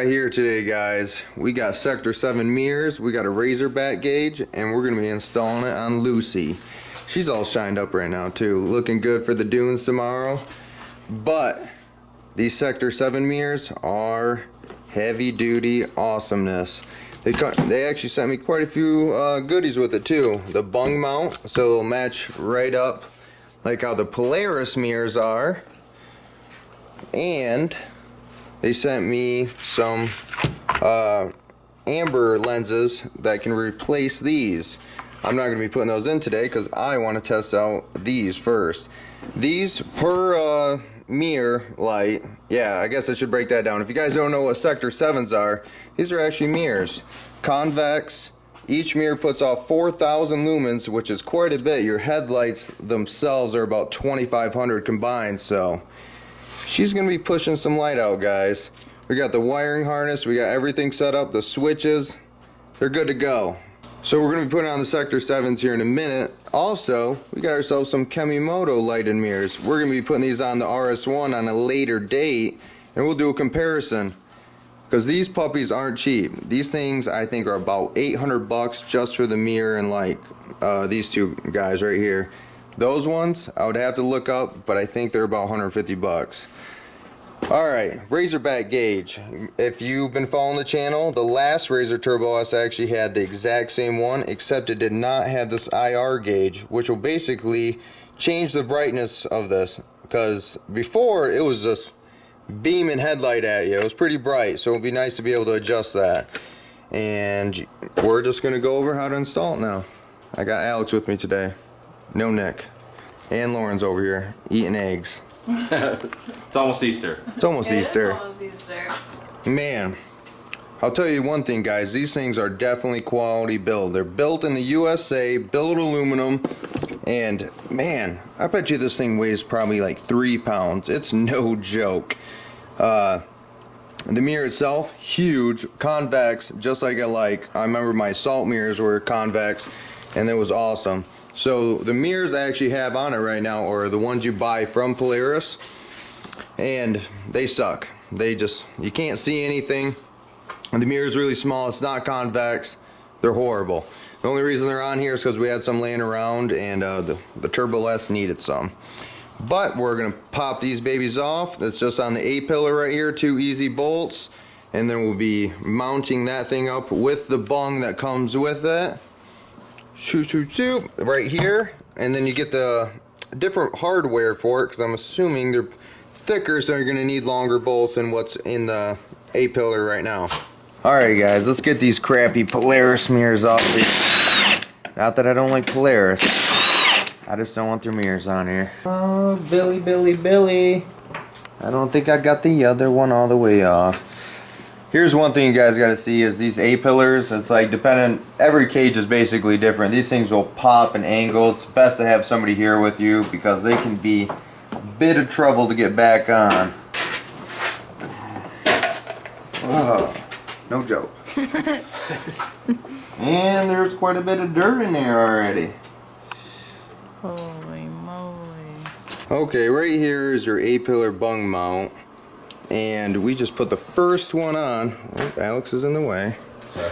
got here today, guys? We got Sector 7 mirrors, we got a Razorback gauge, and we're going to be installing it on Lucy. She's all shined up right now too, looking good for the dunes tomorrow. But these Sector 7 mirrors are heavy duty awesomeness. They actually sent me quite a few goodies with it too. The bung mount, so it'll match right up like how the Polaris mirrors are. And they sent me some amber lenses that can replace these. I'm not going to be putting those in today because I want to test out these first. These per mirror light, yeah, I guess I should break that down. If you guys don't know what Sector 7s are, these are actually mirrors. Convex. Each mirror puts off 4,000 lumens, which is quite a bit. Your headlights themselves are about 2,500 combined, so she's going to be pushing some light out, guys. We got the wiring harness, we got everything set up, the switches, they're good to go. So we're going to be putting on the Sector 7s here in a minute. Also, we got ourselves some Kemimoto lighted mirrors. We're going to be putting these on the RS1 on a later date, and we'll do a comparison. Because these puppies aren't cheap. These things I think are about 800 bucks just for the mirror and like these two guys right here. Those ones I would have to look up, but I think they're about 150 bucks. Alright, Razorback gauge. If you've been following the channel, the last Razor Turbo S actually had the exact same one, except it did not have this IR gauge, which will basically change the brightness of this. Because before it was just beaming headlight at you. It was pretty bright, so it would be nice to be able to adjust that. And we're just going to go over how to install it now. I got Alex with me today. No Nick. And Lauren's over here eating eggs. It's almost Easter. It's almost Easter. It is almost Easter. Man, I'll tell you one thing, guys. These things are definitely quality build. They're built in the USA, billet aluminum, and man, I bet you this thing weighs probably like 3 pounds. It's no joke. The mirror itself, huge, convex, just like I remember my salt mirrors were convex, and it was awesome. So the mirrors I actually have on it right now are the ones you buy from Polaris, and they suck. You can't see anything. And the mirror is really small. It's not convex. They're horrible. The only reason they're on here is because we had some laying around, and the Turbo S needed some. But we're gonna pop these babies off. That's just on the A-pillar right here, 2 easy bolts, and then we'll be mounting that thing up with the bung that comes with it. Shoot, right here, and then you get the different hardware for it, because I'm assuming they're thicker, so you're gonna need longer bolts than what's in the A-pillar right now. Alright guys, let's get these crappy Polaris mirrors off. Not that I don't like Polaris, I just don't want their mirrors on here. Oh, Billy. I don't think I got the other one all the way off. Here's one thing you guys gotta see is these A-pillars. It's like dependent, every cage is basically different. These things will pop and angle. It's best to have somebody here with you because they can be a bit of trouble to get back on. Oh, no joke. And there's quite a bit of dirt in there already. Holy moly. Okay, right here is your A-pillar bung mount. And we just put the first one on. Oh, Alex is in the way. Sorry.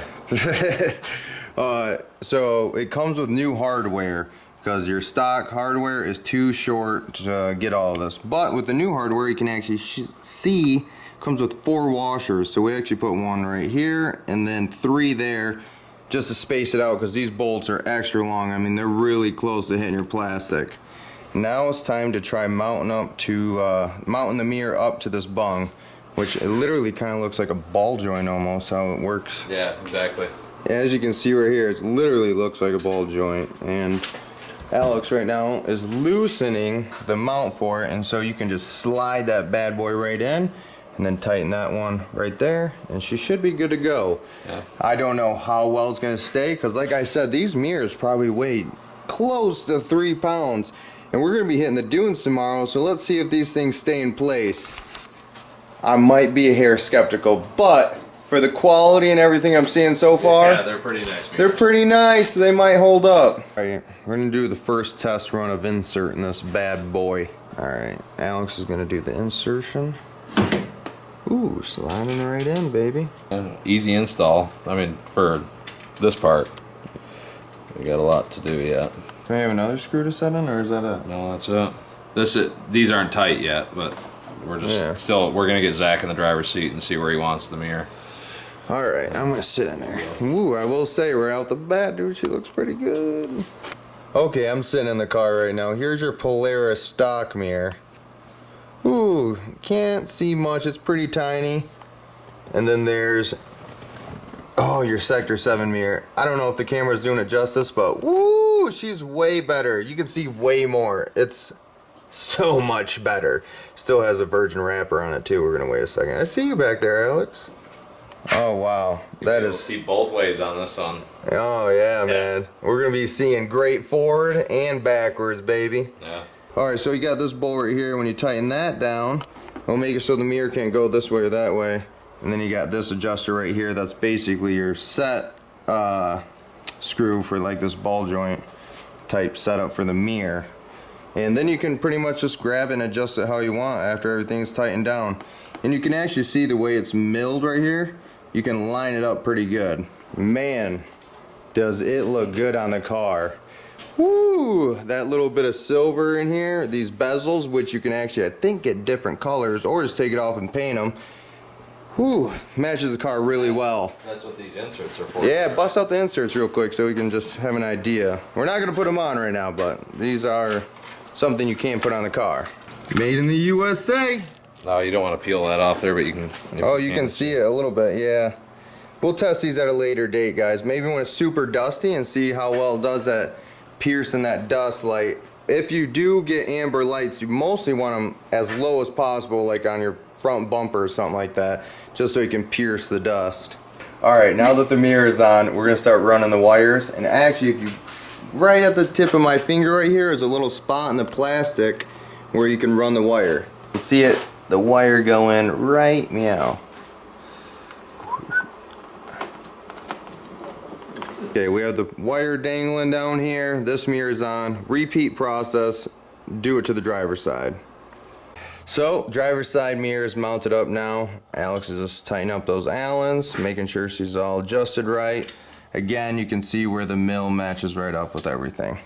So it comes with new hardware because your stock hardware is too short to get all of this. But with the new hardware, you can actually see it comes with 4 washers. So we actually put one right here and then 3 there just to space it out because these bolts are extra long. I mean, they're really close to hitting your plastic. Now it's time to try mounting the mirror up to this bung, which it literally kind of looks like a ball joint almost how it works. Yeah, exactly. As you can see right here, it literally looks like a ball joint, and Alex right now is loosening the mount for it, and so you can just slide that bad boy right in and then tighten that one right there, and she should be good to go. Yeah. I don't know how well it's going to stay because like I said, these mirrors probably weigh close to 3 pounds. And we're going to be hitting the dunes tomorrow, so let's see if these things stay in place. I might be a hair skeptical, but for the quality and everything I'm seeing so far, yeah, they're pretty nice. They're pretty nice. They might hold up. All right, we're going to do the first test run of inserting this bad boy. All right, Alex is going to do the insertion. Ooh, sliding right in, baby. Easy install. I mean, for this part, we got a lot to do yet. Do I have another screw to set in, or is that it? No, that's it. These aren't tight yet, but we're just we're gonna get Zach in the driver's seat and see where he wants the mirror. All right, I'm gonna sit in there. Ooh, I will say, right out the bat, dude, she looks pretty good. Okay, I'm sitting in the car right now. Here's your Polaris stock mirror. Ooh, can't see much. It's pretty tiny. And then there's, oh, your Sector 7 mirror. I don't know if the camera's doing it justice, but woo, she's way better. You can see way more. It's so much better. Still has a virgin wrapper on it too. We're gonna wait a second. I see you back there, Alex. Oh wow, that is. See both ways on this one. Oh yeah, man. We're gonna be seeing great forward and backwards, baby. Yeah. All right, so you got this bolt right here. When you tighten that down, it'll make it so the mirror can't go this way or that way. And then you got this adjuster right here. That's basically your set screw for like this ball joint type setup for the mirror. And then you can pretty much just grab it and adjust it how you want after everything's tightened down. And you can actually see the way it's milled right here. You can line it up pretty good. Man, does it look good on the car. Woo! That little bit of silver in here, these bezels, which you can actually, I think, get different colors or just take it off and paint them. Whoo, matches the car really well. That's what these inserts are for. Yeah, bust out the inserts real quick so we can just have an idea. We're not gonna put them on right now, but these are something you can put on the car. Made in the USA. No, you don't want to peel that off there, but you can. Oh, you can see it a little bit, yeah. We'll test these at a later date, guys. Maybe when it's super dusty and see how well it does at piercing that dust light. If you do get amber lights, you mostly want them as low as possible, like on your front bumper or something like that, just so you can pierce the dust. All right, now that the mirror is on, we're gonna start running the wires. And actually, if you, right at the tip of my finger right here is a little spot in the plastic where you can run the wire. You can see it, the wire go in right meow. Okay, we have the wire dangling down here. This mirror is on. Repeat process. Do it to the driver's side. So, driver's side mirror is mounted up now. Alex is just tightening up those Allens, making sure she's all adjusted right. Again, you can see where the mill matches right up with everything.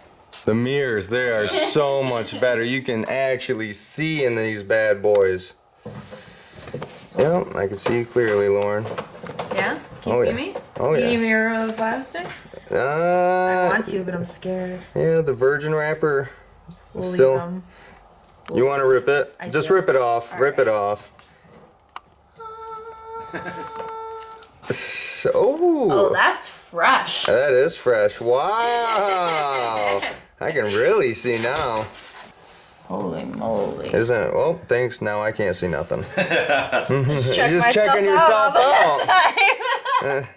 The mirrors, they are so much better. You can actually see in these bad boys. Yep, I can see you clearly, Lauren. Yeah? Can you see me? Oh yeah. Can you mirror the plastic? I want to, but I'm scared. Yeah, the virgin wrapper. We'll Still. leave them. You want to rip it? Just rip it off. All rip right. it off. So, Oh, that's fresh. that is fresh. Wow. I can really see now. Holy moly. Isn't it? Well, thanks. Now I can't see nothing. Just check You're just myself checking out yourself all the out. time.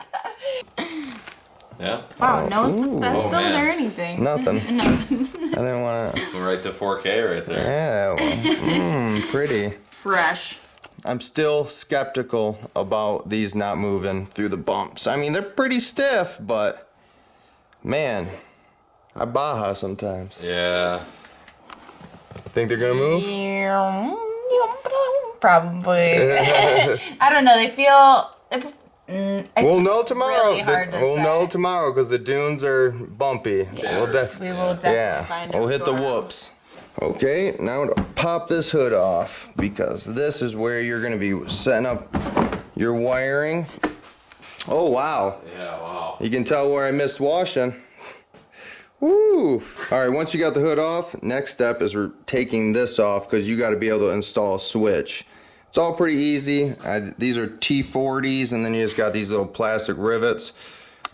Yeah. Wow, no suspense Oh, build man. or anything. Nothing. Nothing. I didn't want to. Right to 4K right there. Yeah. Well, pretty. Fresh. I'm still skeptical about these not moving through the bumps. I mean, they're pretty stiff, but man, I baja sometimes. Yeah. Think they're gonna move? Probably. I don't know. They feel. We'll know tomorrow. Really hard to We'll say. know tomorrow because the dunes are bumpy. Yeah. We'll We will definitely find out. We'll hit the tomorrow. whoops. Okay, now to pop this hood off because this is where you're gonna be setting up your wiring. Oh wow. Yeah, wow. You can tell where I missed washing. Woo! All right, once you got the hood off, next step is we're taking this off because you got to be able to install a switch. It's all pretty easy. These are T40s, and then you just got these little plastic rivets.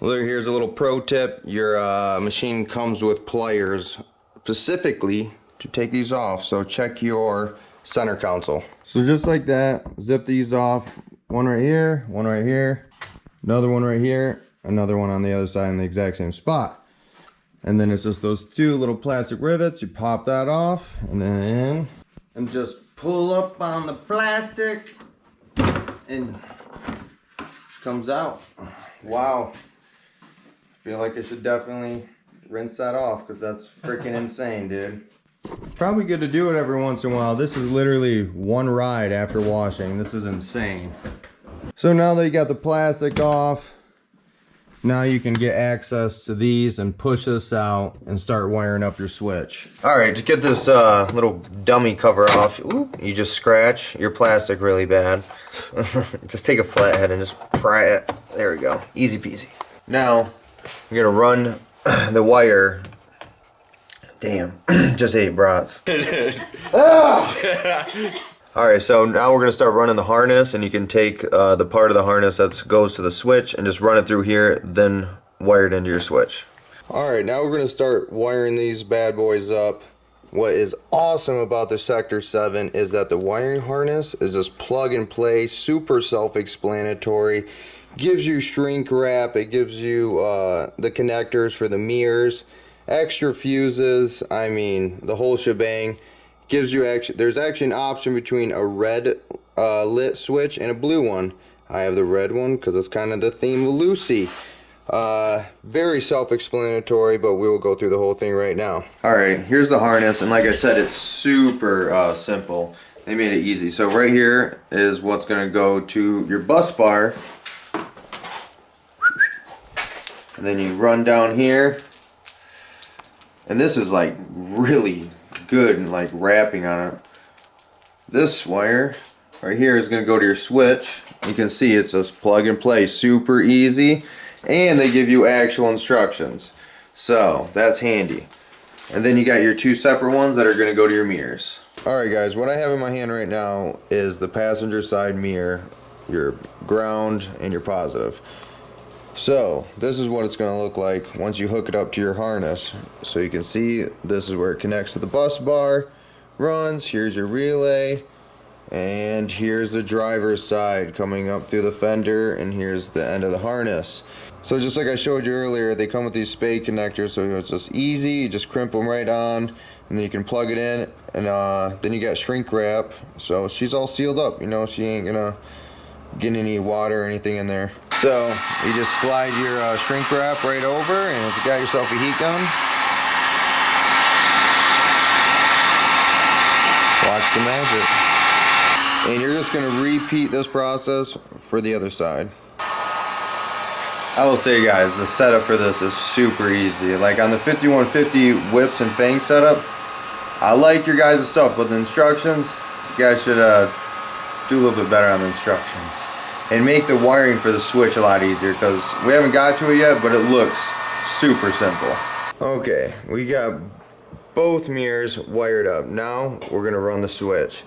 Here's a little pro tip. Your machine comes with pliers specifically to take these off, so check your center console. So just like that, zip these off. One right here, another one right here, another one on the other side in the exact same spot. And then it's just those two little plastic rivets. You pop that off and then just pull up on the plastic and it comes out. Wow. I feel like I should definitely rinse that off because that's freaking insane, dude. Probably good to do it every once in a while. This is literally one ride after washing. This is insane. So now that you got the plastic off, now you can get access to these and push this out and start wiring up your switch. All right, to get this little dummy cover off, you just scratch your plastic really bad. Just take a flathead and just pry it. There we go, easy peasy. Now, you're gonna run the wire. Damn, just ate brats. Alright, so now we're going to start running the harness, and you can take the part of the harness that goes to the switch and just run it through here, then wire it into your switch. Alright, now we're going to start wiring these bad boys up. What is awesome about the Sector 7 is that the wiring harness is just plug and play, super self-explanatory. Gives you shrink wrap, it gives you the connectors for the mirrors, extra fuses, I mean the whole shebang. Gives you there's actually an option between a red lit switch and a blue one. I have the red one because it's kind of the theme of Lucy. Very self-explanatory, but we will go through the whole thing right now. Alright, here's the harness, and like I said, it's super simple. They made it easy. So right here is what's going to go to your bus bar. And then you run down here. And this is like really good and like wrapping on it. This wire right here is going to go to your switch. You can see it's just plug and play, super easy, and they give you actual instructions, so that's handy. And then you got your two separate ones that are going to go to your mirrors. Alright guys, what I have in my hand right now is the passenger side mirror, your ground and your positive. So this is what it's going to look like once you hook it up to your harness. So you can see this is where it connects to the bus bar, runs, here's your relay, and here's the driver's side coming up through the fender, and here's the end of the harness. So just like I showed you earlier, they come with these spade connectors, so it's just easy, you just crimp them right on, and then you can plug it in, and then you got shrink wrap, so she's all sealed up, you know, she ain't gonna get any water or anything in there. So you just slide your shrink wrap right over, and if you got yourself a heat gun, watch the magic. And you're just going to repeat this process for the other side. I will say guys, the setup for this is super easy. Like on the 5150 whips and fangs setup, I like your guys' stuff, but the instructions, you guys should do a little bit better on the instructions. And make the wiring for the switch a lot easier, because we haven't got to it yet, but it looks super simple. Okay, we got both mirrors wired up. Now we're going to run the switch.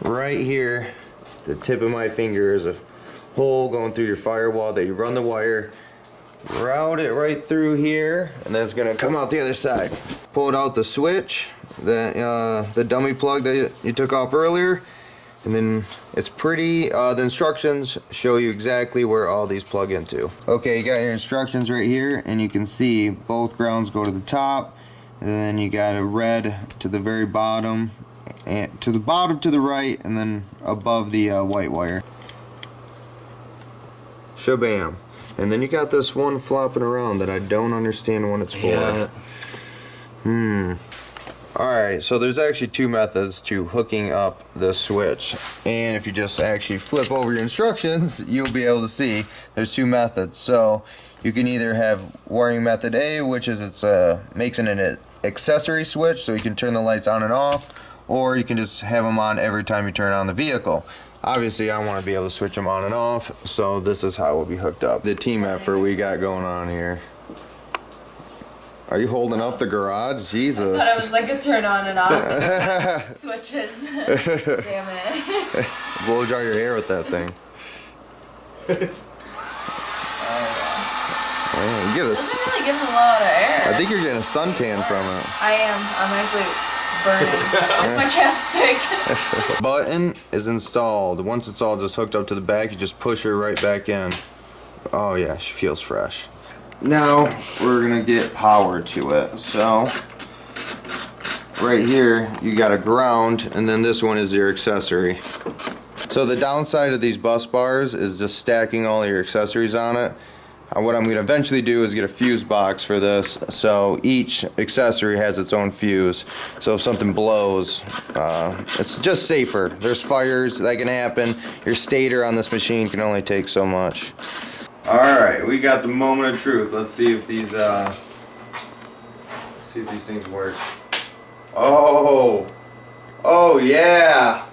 Right here, the tip of my finger is a hole going through your firewall that you run the wire, route it right through here, and then it's going to come out the other side. Pull out the switch, the dummy plug that you took off earlier, and then it's pretty, the instructions show you exactly where all these plug into. Okay, you got your instructions right here, and you can see both grounds go to the top, and then you got a red to the very bottom, and to the bottom to the right, and then above the white wire. Shabam. And then you got this one flopping around that I don't understand what it's for. Yeah. Alright, so there's actually two methods to hooking up this switch, and if you just actually flip over your instructions, you'll be able to see there's two methods. So you can either have wiring method A, which is makes it an accessory switch, so you can turn the lights on and off, or you can just have them on every time you turn on the vehicle. Obviously I want to be able to switch them on and off, so this is how it will be hooked up. The team effort we got going on here. Are you holding up the garage? Jesus. I thought it was like a turn on and off switches. Damn it. Blow dry your hair with that thing. Man, you Doesn't really give a lot of air. I think you're getting a suntan from it. I am. I'm actually burning. With my chapstick. Button is installed. Once it's all just hooked up to the back, you just push her right back in. Oh yeah, she feels fresh. Now we're gonna get power to it. So right here you got a ground, and then this one is your accessory. So the downside of these bus bars is just stacking all your accessories on it. What I'm going to eventually do is get a fuse box for this, so each accessory has its own fuse. So if something blows, it's just safer. There's fires that can happen. Your stator on this machine can only take so much. Alright, we got the moment of truth. Let's see if these things work. Oh yeah.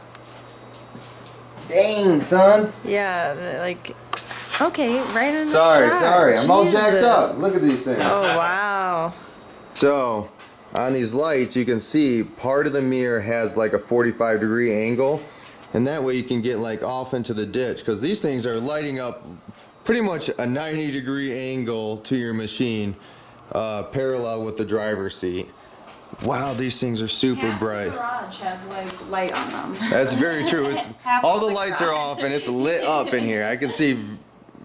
Dang, son. Yeah, like, okay, right in the Sorry, I'm all Jesus. jacked up. Look at these things. Oh, wow. So, on these lights, you can see part of the mirror has like a 45-degree angle, and that way you can get like off into the ditch, because these things are lighting up pretty much a 90-degree angle to your machine, parallel with the driver's seat. Wow, these things are super bright. The garage has like light on them. That's very true. It's, Half all of the the lights are garage. off and it's lit up in here. I can see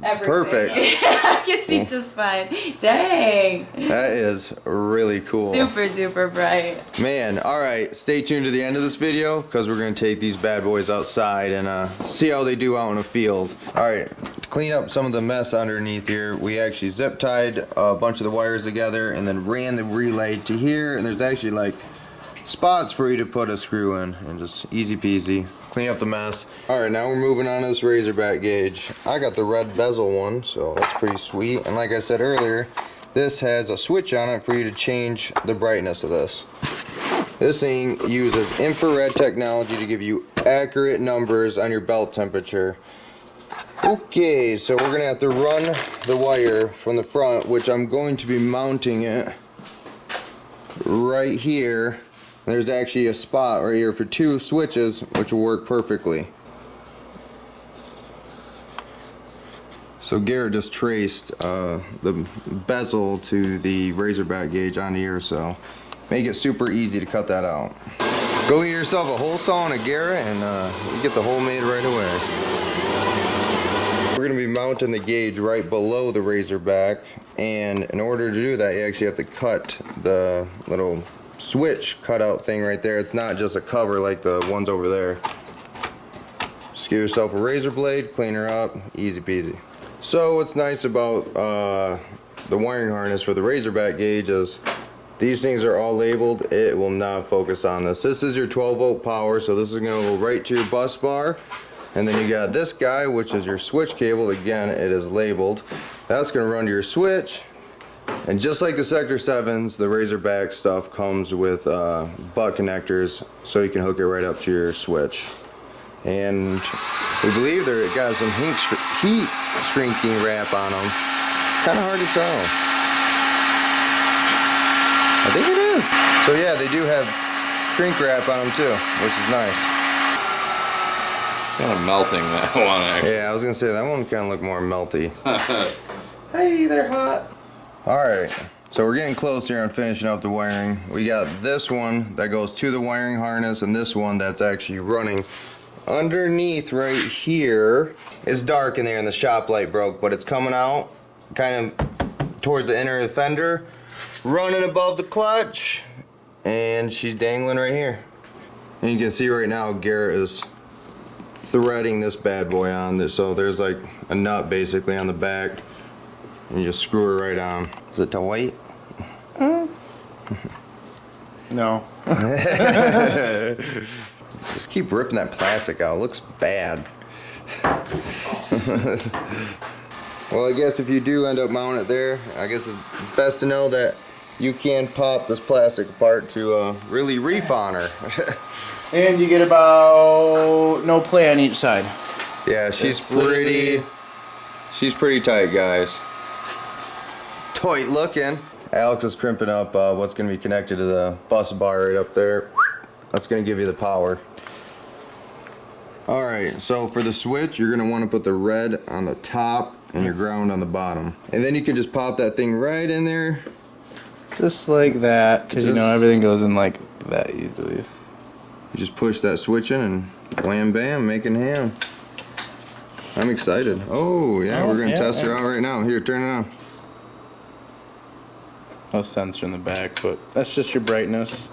Everything. perfect. I can see just fine. Dang. That is really cool. Super duper bright. Man, alright, stay tuned to the end of this video because we're going to take these bad boys outside and see how they do out in the field. Alright, to clean up some of the mess underneath here, we actually zip tied a bunch of the wires together and then ran the relay to here, and there's actually like spots for you to put a screw in, and just easy peasy. Clean up the mess. Alright, now we're moving on to this Razorback gauge. I got the red bezel one, so that's pretty sweet. And like I said earlier, this has a switch on it for you to change the brightness of this. This thing uses infrared technology to give you accurate numbers on your belt temperature. Okay, so we're gonna have to run the wire from the front, which I'm going to be mounting it right here. There's actually a spot right here for 2 switches, which will work perfectly. So Garrett just traced the bezel to the Razorback gauge onto here, so make it super easy to cut that out. Go get yourself a hole saw and a Garrett, and you get the hole made right away. We're going to be mounting the gauge right below the Razorback, and in order to do that, you actually have to cut the little switch cutout thing right there. It's not just a cover like the ones over there. Just give yourself a razor blade, clean her up, easy peasy. So what's nice about the wiring harness for the Razorback gauge is these things are all labeled. It will not focus on this. This is your 12-volt power, so this is going to go right to your bus bar. And then you got this guy, which is your switch cable. Again, it is labeled. That's going to run to your switch. And just like the Sector 7s, the Razorback stuff comes with butt connectors, so you can hook it right up to your switch. And we believe they're got some heat shrinking wrap on them. It's kind of hard to tell. I think it is. So yeah, they do have shrink wrap on them too, which is nice. It's kind of melting, that one actually. Yeah, I was gonna say that one kind of looked more melty. Hey, they're hot. Alright, so we're getting close here on finishing up the wiring. We got this one that goes to the wiring harness, and this one that's actually running underneath right here. It's dark in there and the shop light broke, but it's coming out kind of towards the inner fender, running above the clutch, and she's dangling right here. And you can see right now Garrett is threading this bad boy on this, so there's like a nut basically on the back. And you just screw her right on. Is it tight? No. Just keep ripping that plastic out. It looks bad. Well, I guess if you do end up mounting it there, I guess it's best to know that you can pop this plastic apart to really reef on her. And you get about no play on each side. Yeah, she's pretty tight, guys. Tight looking. Alex is crimping up what's going to be connected to the bus bar right up there. That's going to give you the power. Alright, so for the switch, you're going to want to put the red on the top and your ground on the bottom. And then you can just pop that thing right in there. Just like that, because you know everything goes in like that easily. You just push that switch in and wham bam, making ham. I'm excited. Oh, yeah, we're going to test her out right now. Here, turn it on. No sensor in the back, but that's just your brightness.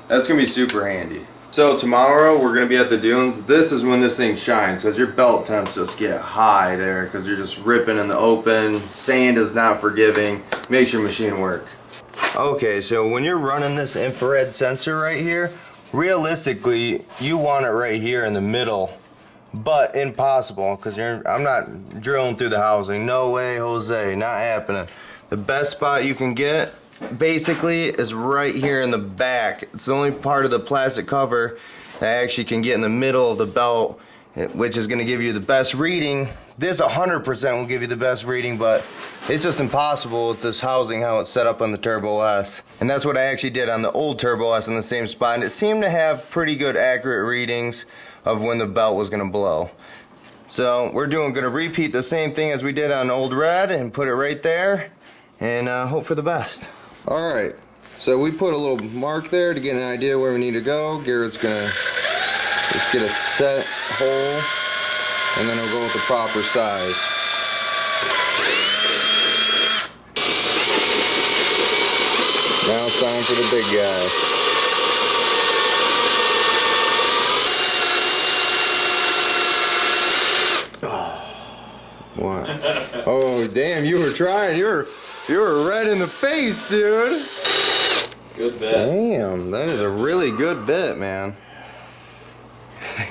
That's going to be super handy. So tomorrow we're gonna be at the dunes. This is when this thing shines, because your belt temps just get high there, because you're just ripping in the open. Sand is not forgiving. Makes your machine work. Okay, so when you're running this infrared sensor right here, realistically you want it right here in the middle, but impossible, because I'm not drilling through the housing. No way, Jose, not happening. The best spot you can get basically is right here in the back. It's the only part of the plastic cover that actually can get in the middle of the belt, which is going to give you the best reading. This 100% will give you the best reading, but it's just impossible with this housing, how it's set up on the Turbo S. And that's what I actually did on the old Turbo S in the same spot, and it seemed to have pretty good accurate readings of when the belt was going to blow. So we're going to repeat the same thing as we did on old Red and put it right there and hope for the best. Alright, so we put a little mark there to get an idea where we need to go. Garrett's gonna just get a set hole, and then he'll go with the proper size. Now it's time for the big guy. What? Oh, damn, you were trying. You were red in the face, dude. Good bit. Damn, that is a really good bit, man.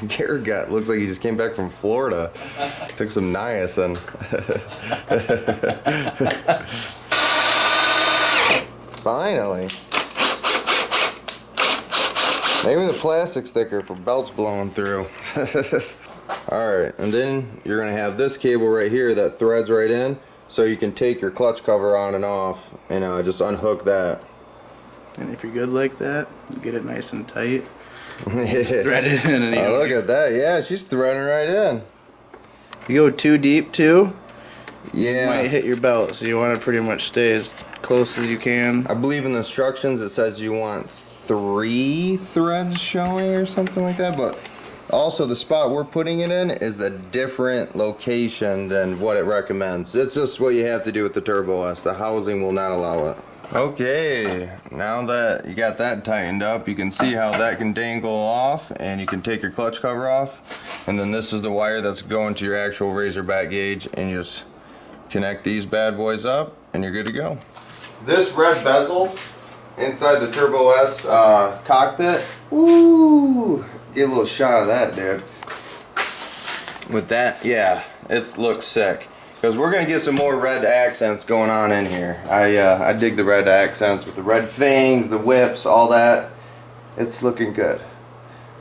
Garrett looks like he just came back from Florida. Took some niacin. Finally. Maybe the plastic sticker for belts blowing through. Alright, and then you're going to have this cable right here that threads right in, so you can take your clutch cover on and off and just unhook that. And if you're good like that, you get it nice and tight. Just thread it in. And oh, look at that. Yeah, she's threading right in. You go too deep too, yeah, you might hit your belt, so you want to pretty much stay as close as you can. I believe in the instructions it says you want 3 threads showing or something like that, but also the spot we're putting it in is a different location than what it recommends. It's just what you have to do with the Turbo S. The housing will not allow it. Okay, now that you got that tightened up, you can see how that can dangle off, and you can take your clutch cover off, and then this is the wire that's going to your actual Razorback gauge, and you just connect these bad boys up and you're good to go. This red bezel inside the Turbo S cockpit, ooh, get a little shot of that, dude. With that, yeah, it looks sick. Because we're going to get some more red accents going on in here. I dig the red accents with the red fangs, the whips, all that. It's looking good.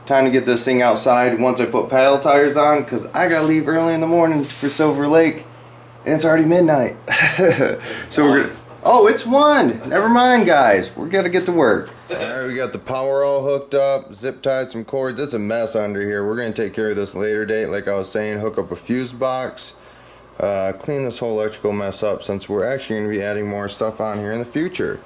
Time to get this thing outside once I put paddle tires on, because I got to leave early in the morning for Silver Lake. And it's already midnight. So we're going to... Oh, it's 1. Never mind, guys. We're going to get to work. Alright, we got the power all hooked up, zip tied some cords. It's a mess under here. We're going to take care of this later date. Like I was saying, hook up a fuse box. Clean this whole electrical mess up, since we're actually going to be adding more stuff on here in the future.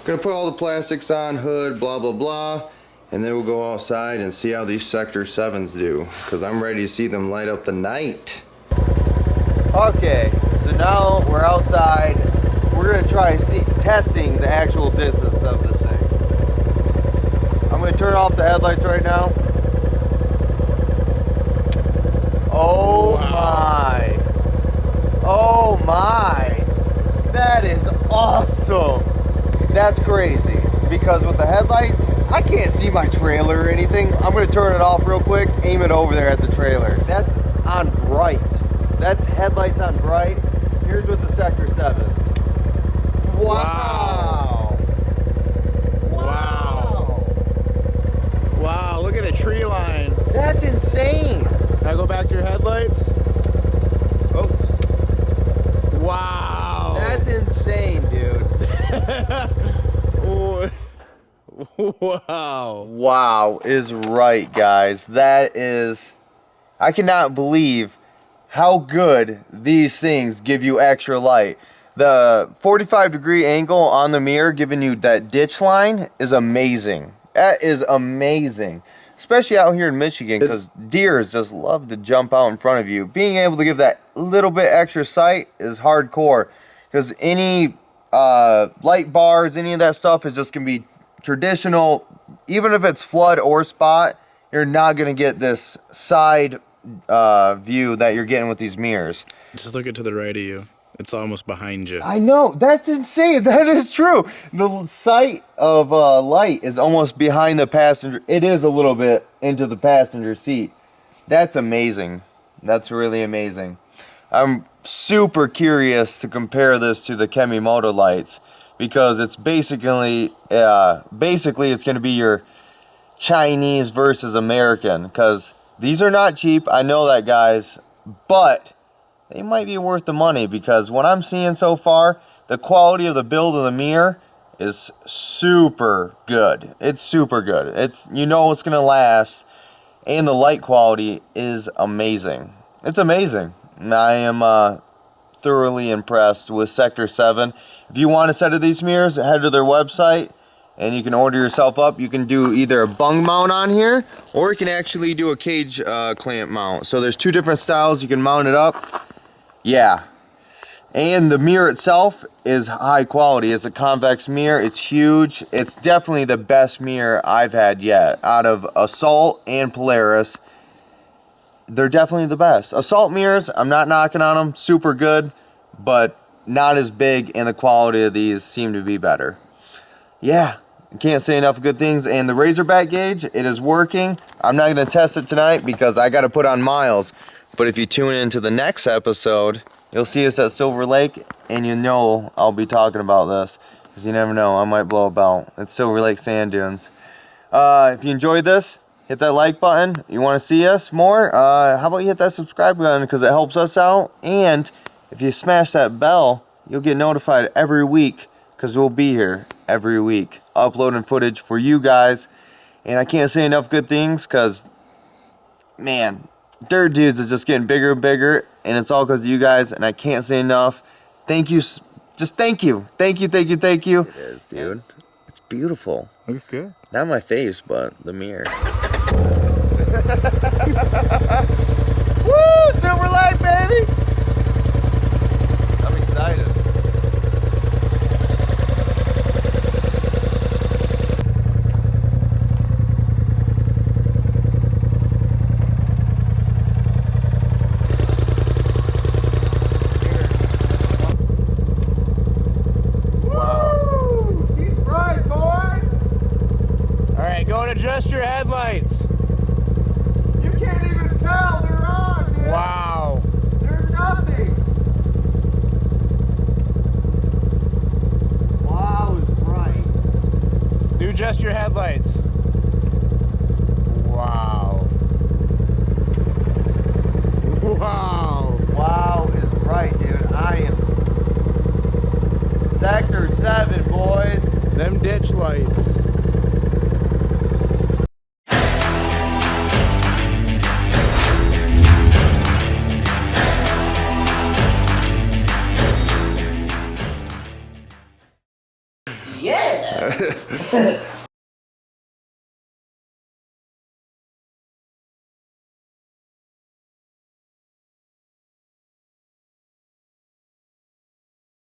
Going to put all the plastics on, hood, blah blah blah, and then we'll go outside and see how these Sector 7s do, because I'm ready to see them light up the night. Okay, so now we're outside. We're going to try testing the actual distance of this thing. I'm going to turn off the headlights right now. Oh my. Oh my, that is awesome. That's crazy, because with the headlights, I can't see my trailer or anything. I'm gonna turn it off real quick, aim it over there at the trailer. That's on bright. That's headlights on bright. Here's with the Sector 7s. Wow. Wow. Wow, look at the tree line. That's insane. Now go back to your headlights. Oh. Wow. That's insane, dude. Wow. Wow is right, guys. That is... I cannot believe how good these things give you extra light. The 45-degree angle on the mirror giving you that ditch line is amazing. That is amazing. Especially out here in Michigan, because deers just love to jump out in front of you. Being able to give that little bit extra sight is hardcore, because any light bars, any of that stuff is just going to be traditional even if it's flood or spot, you're not going to get this side view that you're getting with these mirrors. Just look it to the right of you. It's almost behind you. I know, that's insane. That is true. The sight of light is almost behind the passenger. It is a little bit into the passenger seat. That's amazing. That's really amazing. I'm super curious to compare this to the Kemimoto lights because it's basically it's going to be your Chinese versus American, because these are not cheap. I know that, guys, but they might be worth the money, because what I'm seeing so far, the quality of the build of the mirror is super good. It's super good. It's, you know, it's gonna last, and the light quality is amazing. It's amazing. I am thoroughly impressed with Sector 7. If you want a set of these mirrors, head to their website and you can order yourself up. You can do either a bung mount on here, or you can actually do a cage clamp mount. So there's two different styles. You can mount it up. Yeah. And the mirror itself is high quality. It's a convex mirror. It's huge. It's definitely the best mirror I've had yet. Out of Assault and Polaris, they're definitely the best. Assault mirrors, I'm not knocking on them. Super good, but not as big, and the quality of these seem to be better. Yeah. Can't say enough good things. And the Razorback gauge, it is working. I'm not going to test it tonight because I got to put on miles. But if you tune into the next episode, you'll see us at Silver Lake, and you know I'll be talking about this, because you never know, I might blow a belt. It's Silver Lake Sand Dunes. If you enjoyed this, hit that like button. You want to see us more? How about you hit that subscribe button, because it helps us out. And if you smash that bell, you'll get notified every week, because we'll be here every week uploading footage for you guys. And I can't say enough good things, because, man, Dirt Dudes is just getting bigger and bigger, and it's all because of you guys, and I can't say enough. Thank you. Just thank you. Thank you, thank you, thank you. It is, dude. It's beautiful. Looks good. Not my face, but the mirror. Woo! Silver Lake, baby! I'm excited. Adjust your headlights. You can't even tell they're on, dude. Wow. They're nothing. Wow is bright. Do adjust your headlights. Wow. Wow. Wow is bright, dude. I am Sector 7, boys. Them ditch lights. Yeah!